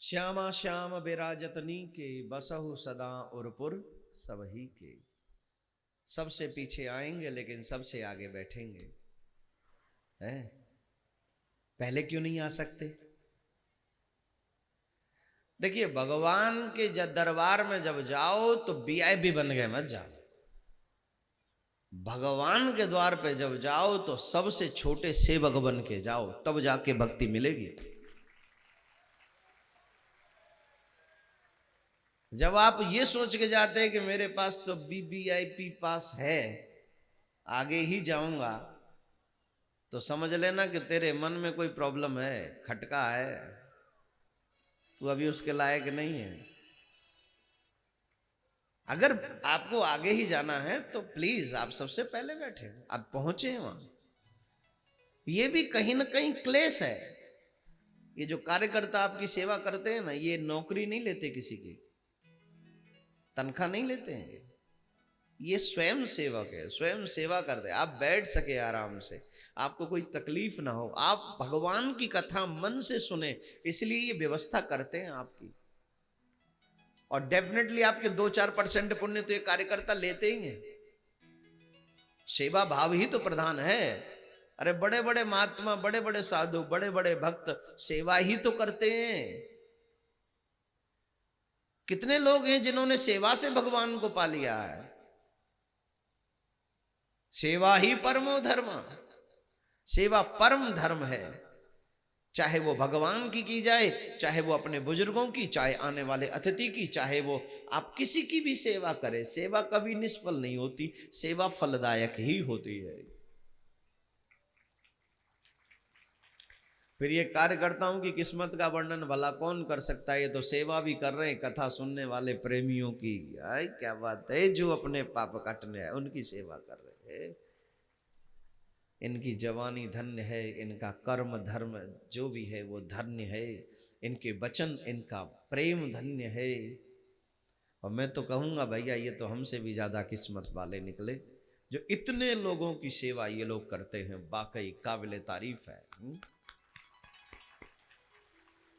श्यामा श्याम बिराजतनी के बसहु सदा उरपुर सबही के। सबसे पीछे आएंगे लेकिन सबसे आगे बैठेंगे। हैं? पहले क्यों नहीं आ सकते? देखिए, भगवान के दरबार में जब जाओ तो वीआईपी बन गए मत जाओ। भगवान के द्वार पे जब जाओ तो सबसे छोटे सेवक बन के जाओ, तब जाके भक्ति मिलेगी। जब आप ये सोच के जाते हैं कि मेरे पास तो वीवीआईपी पास है, आगे ही जाऊंगा, तो समझ लेना कि तेरे मन में कोई प्रॉब्लम है, खटका है, तू अभी उसके लायक नहीं है। अगर आपको आगे ही जाना है तो प्लीज आप सबसे पहले बैठे, आप पहुंचे वहां। ये भी कहीं ना कहीं क्लेश है। ये जो कार्यकर्ता आपकी सेवा करते हैं ना, ये नौकरी नहीं लेते, किसी की तनख्वाह नहीं लेते हैं, ये स्वयं सेवक है, स्वयं सेवा करते हैं। आप बैठ सके आराम से, आपको कोई तकलीफ ना हो, आप भगवान की कथा मन से सुने, इसलिए ये व्यवस्था करते हैं आपकी। और डेफिनेटली आपके 2-4% पुण्य तो ये कार्यकर्ता लेते ही हैं। सेवा भाव ही तो प्रधान है। अरे बड़े बड़े महात्मा, बड़े बड़े साधु, बड़े बड़े भक्त सेवा ही तो करते हैं। कितने लोग हैं जिन्होंने सेवा से भगवान को पा लिया है। सेवा ही परमो धर्म, सेवा परम धर्म है। चाहे वो भगवान की जाए, चाहे वो अपने बुजुर्गों की, चाहे आने वाले अतिथि की, चाहे वो आप किसी की भी सेवा करें, सेवा कभी निष्फल नहीं होती, सेवा फलदायक ही होती है। फिर ये कार्यकर्ताओं की किस्मत का वर्णन भला कौन कर सकता है? ये तो सेवा भी कर रहे हैं, कथा सुनने वाले प्रेमियों की, आई क्या बात है, जो अपने पाप काटने हैं उनकी सेवा कर रहे हैं। इनकी जवानी धन्य है, इनका कर्म धर्म जो भी है वो धन्य है, इनके वचन, इनका प्रेम धन्य है। और मैं तो कहूँगा भैया, ये तो हमसे भी ज़्यादा किस्मत वाले निकले जो इतने लोगों की सेवा ये लोग करते हैं। वाकई काबिले तारीफ है।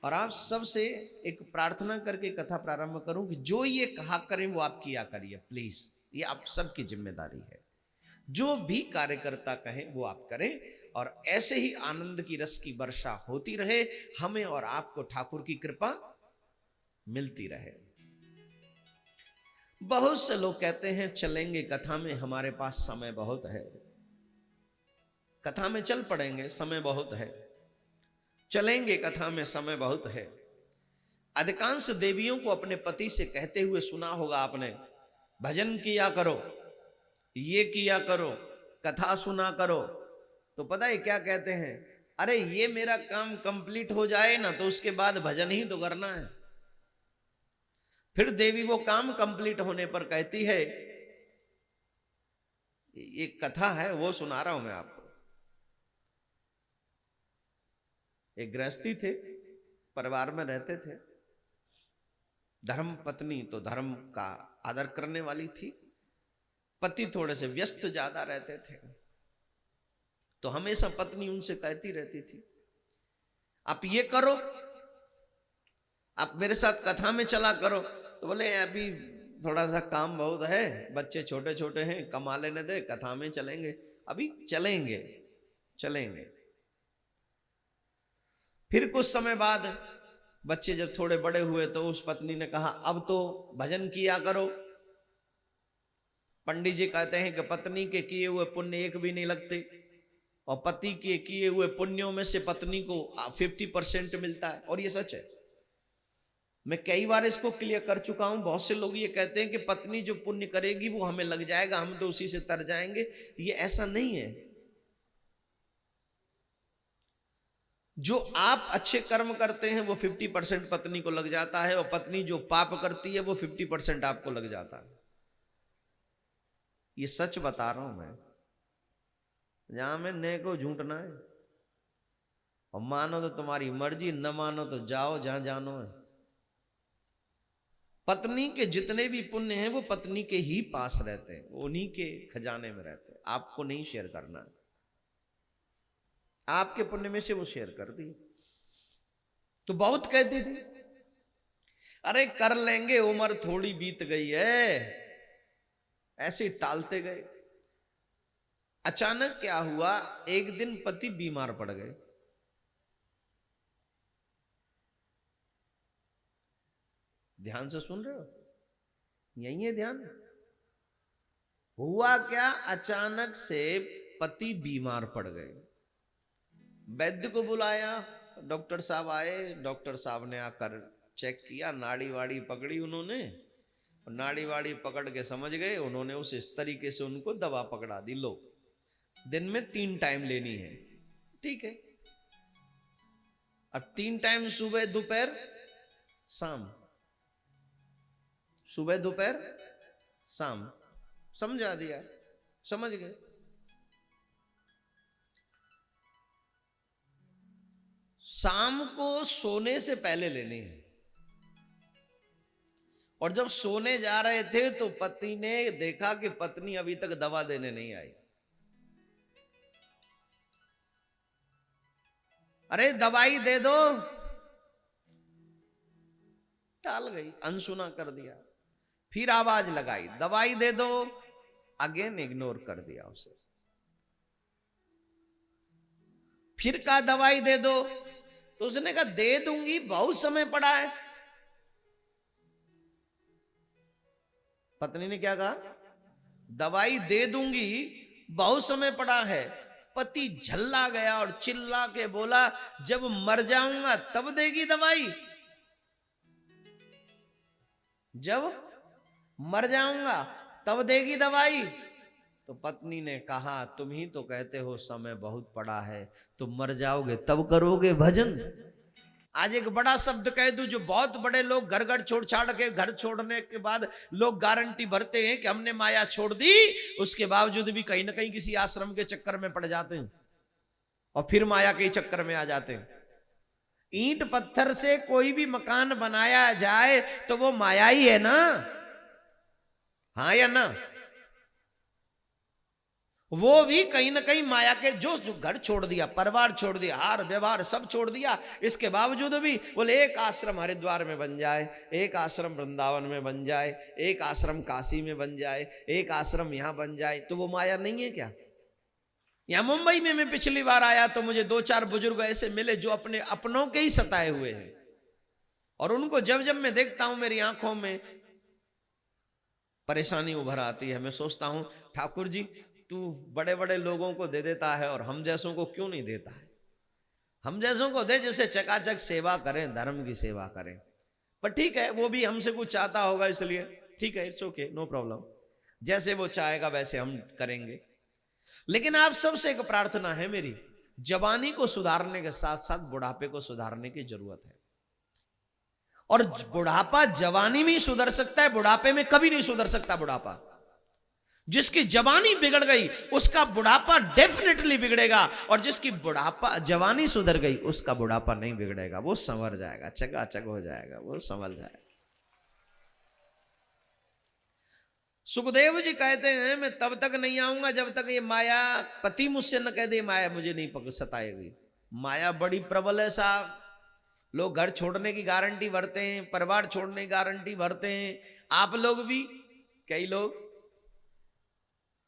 और आप सबसे एक प्रार्थना करके कथा प्रारंभ करूं कि जो ये कहा करें वो आप किया करिए प्लीज। ये आप सबकी जिम्मेदारी है। जो भी कार्यकर्ता कहें वो आप करें, और ऐसे ही आनंद की रस की वर्षा होती रहे, हमें और आपको ठाकुर की कृपा मिलती रहे। बहुत से लोग कहते हैं चलेंगे कथा में, हमारे पास समय बहुत है। कथा में चल पड़ेंगे, समय बहुत है। चलेंगे कथा में, समय बहुत है। अधिकांश देवियों को अपने पति से कहते हुए सुना होगा आपने, भजन किया करो, ये किया करो, कथा सुना करो। तो पता है क्या कहते हैं? अरे ये मेरा काम कंप्लीट हो जाए ना, तो उसके बाद भजन ही तो करना है। फिर देवी वो काम कंप्लीट होने पर कहती है, ये कथा है वो सुना रहा हूं मैं आपको। एक गृहस्थी थे, परिवार में रहते थे। धर्म पत्नी तो धर्म का आदर करने वाली थी, पति थोड़े से व्यस्त ज्यादा रहते थे, तो हमेशा पत्नी उनसे कहती रहती थी, आप ये करो, आप मेरे साथ कथा में चला करो। तो बोले अभी थोड़ा सा काम बहुत है, बच्चे छोटे छोटे हैं, कमा लेने दे, कथा में चलेंगे, अभी चलेंगे चलेंगे। फिर कुछ समय बाद बच्चे जब थोड़े बड़े हुए तो उस पत्नी ने कहा, अब तो भजन किया करो। पंडित जी कहते हैं कि पत्नी के किए हुए पुण्य एक भी नहीं लगते, और पति के किए हुए पुण्यों में से पत्नी को 50% मिलता है। और ये सच है, मैं कई बार इसको क्लियर कर चुका हूं। बहुत से लोग ये कहते हैं कि पत्नी जो पुण्य करेगी वो हमें लग जाएगा, हम तो उसी से तर जाएंगे। ये ऐसा नहीं है। जो आप अच्छे कर्म करते हैं वो 50% पत्नी को लग जाता है, और पत्नी जो पाप करती है वो 50% आपको लग जाता है। ये सच बता रहा हूं मैं। जहां में ने को झूठना है, और मानो तो तुम्हारी मर्जी, न मानो तो जाओ जहां जानो है। पत्नी के जितने भी पुण्य हैं वो पत्नी के ही पास रहते हैं, उन्हीं के खजाने में रहते हैं, आपको नहीं शेयर करना है। आपके पुण्य में से वो शेयर कर दी। तो बहुत कहती थी अरे कर लेंगे, उम्र थोड़ी बीत गई है, ऐसे टालते गए। अचानक क्या हुआ, एक दिन पति बीमार पड़ गए। ध्यान से सुन रहे हो, यही है ध्यान। हुआ क्या, अचानक से पति बीमार पड़ गए। वैद्य को बुलाया, डॉक्टर साहब आए, डॉक्टर साहब ने आकर चेक किया, नाड़ी वाड़ी पकड़ी उन्होंने, नाड़ी वाड़ी पकड़ के समझ गए उन्होंने, उस इस तरीके से उनको दवा पकड़ा दी, लो दिन में 3 टाइम लेनी है। ठीक है, अब 3 टाइम, सुबह दोपहर शाम, सुबह दोपहर शाम, समझा दिया, समझ गए। शाम को सोने से पहले लेनी है। और जब सोने जा रहे थे तो पति ने देखा कि पत्नी अभी तक दवा देने नहीं आई। अरे दवाई दे दो, टाल गई, अनसुना कर दिया। फिर आवाज लगाई, दवाई दे दो, अगेन इग्नोर कर दिया उसे। फिर कहा दवाई दे दो, तो उसने कहा दे दूंगी, बहुत समय पड़ा है। पत्नी ने क्या कहा, दवाई दे दूंगी, बहुत समय पड़ा है। पति झल्ला गया और चिल्ला के बोला, जब मर जाऊंगा तब देगी दवाई, जब मर जाऊंगा तब देगी दवाई। तो पत्नी ने कहा, तुम ही तो कहते हो समय बहुत पड़ा है, तुम मर जाओगे तब करोगे भजन। आज एक बड़ा शब्द कह दूं, जो बहुत बड़े लोग घर घर छोड़ छाड़ के, घर छोड़ने के बाद लोग गारंटी भरते हैं कि हमने माया छोड़ दी, उसके बावजूद भी कहीं ना कहीं किसी आश्रम के चक्कर में पड़ जाते हैं और फिर माया के चक्कर में आ जाते हैं। ईंट पत्थर से कोई भी मकान बनाया जाए तो वो माया ही है ना, हाँ या ना? वो भी कहीं ना कहीं माया के, जो घर छोड़ दिया, परिवार छोड़ दिया, हार व्यवहार सब छोड़ दिया, इसके बावजूद भी बोले एक आश्रम हरिद्वार में बन जाए, एक आश्रम वृंदावन में बन जाए, एक आश्रम काशी में बन जाए, एक आश्रम यहां बन जाए, तो वो माया नहीं है क्या? यहां मुंबई में मैं पिछली बार आया तो मुझे 2-4 बुजुर्ग ऐसे मिले जो अपने अपनों के ही सताए हुए हैं, और उनको जब जब मैं देखता हूं मेरी आंखों में परेशानी उभर आती है। मैं सोचता हूं, ठाकुर जी तू बड़े बड़े लोगों को दे देता है और हम जैसों को क्यों नहीं देता है? हम जैसों को दे, जैसे चकाचक सेवा करें, धर्म की सेवा करें। पर ठीक है, वो भी हमसे कुछ चाहता होगा, इसलिए ठीक है, इट्स ओके, नो प्रॉब्लम, जैसे वो चाहेगा वैसे हम करेंगे। लेकिन आप सबसे एक प्रार्थना है मेरी, जवानी को सुधारने के साथ साथ बुढ़ापे को सुधारने की जरूरत है। और बुढ़ापा जवानी में ही सुधर सकता है, बुढ़ापे में कभी नहीं सुधर सकता बुढ़ापा। जिसकी जवानी बिगड़ गई उसका बुढ़ापा डेफिनेटली बिगड़ेगा, और जिसकी बुढ़ापा जवानी सुधर गई उसका बुढ़ापा नहीं बिगड़ेगा, वो संवर जाएगा, चकाचक हो जाएगा, वो संभल जाएगा। सुखदेव जी कहते हैं, मैं तब तक नहीं आऊंगा जब तक ये माया पति मुझसे न कह दे माया मुझे नहीं सताएगी। माया बड़ी प्रबल है साहब। लोग घर छोड़ने की गारंटी भरते हैं, परिवार छोड़ने की गारंटी भरते हैं। आप लोग भी, कई लोग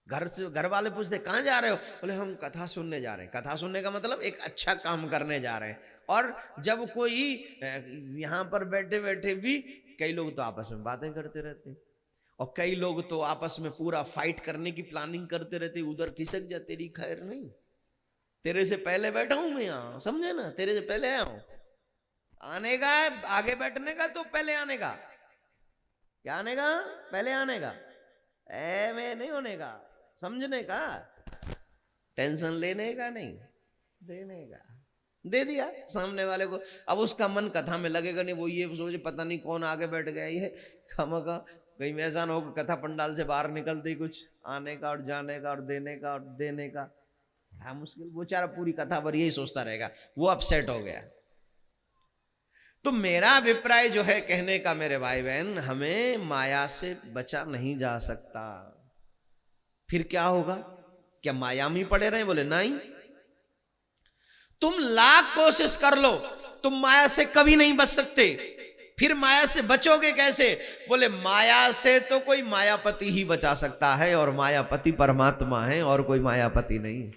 घर वाले पूछते कहां जा रहे हो, बोले हम कथा सुनने जा रहे हैं। कथा सुनने का मतलब एक अच्छा काम करने जा रहे हैं। और जब कोई यहां पर बैठे बैठे भी कई लोग तो आपस में बातें करते रहते हैं, और कई लोग तो आपस में पूरा फाइट करने की प्लानिंग करते रहते। उधर खिसक जा, तेरी खैर नहीं, तेरे से पहले बैठा हूं मैं यहां, समझे ना, तेरे से पहले आया हूं। आने का है आगे बैठने का तो पहले आने का, क्या आने का, पहले आने का, मैं नहीं होने का, समझने का, टेंशन लेने का नहीं, देने का। दे दिया सामने वाले को। अब उसका मन कथा में लगेगा नहीं, वो ये सोचे पता नहीं कौन आगे बैठ गया, ये खामखा कहीं ऐसा ना हो कि कथा पंडाल से बाहर निकलते ही कुछ आने का और जाने का और देने का और देने का। बड़ा मुश्किल, वो बेचारा पूरी कथा भर यही सोचता रहेगा, वो अपसेट हो गया। तो मेरा अभिप्राय जो है कहने का मेरे भाई बहन, हमें माया से बचा नहीं जा सकता। फिर क्या होगा, क्या माया में पड़े रहे? बोले नहीं, तुम लाख कोशिश कर लो, तुम माया से कभी नहीं बच सकते। फिर माया से बचोगे कैसे? बोले माया से तो कोई मायापति ही बचा सकता है, और मायापति परमात्मा है, और कोई मायापति नहीं।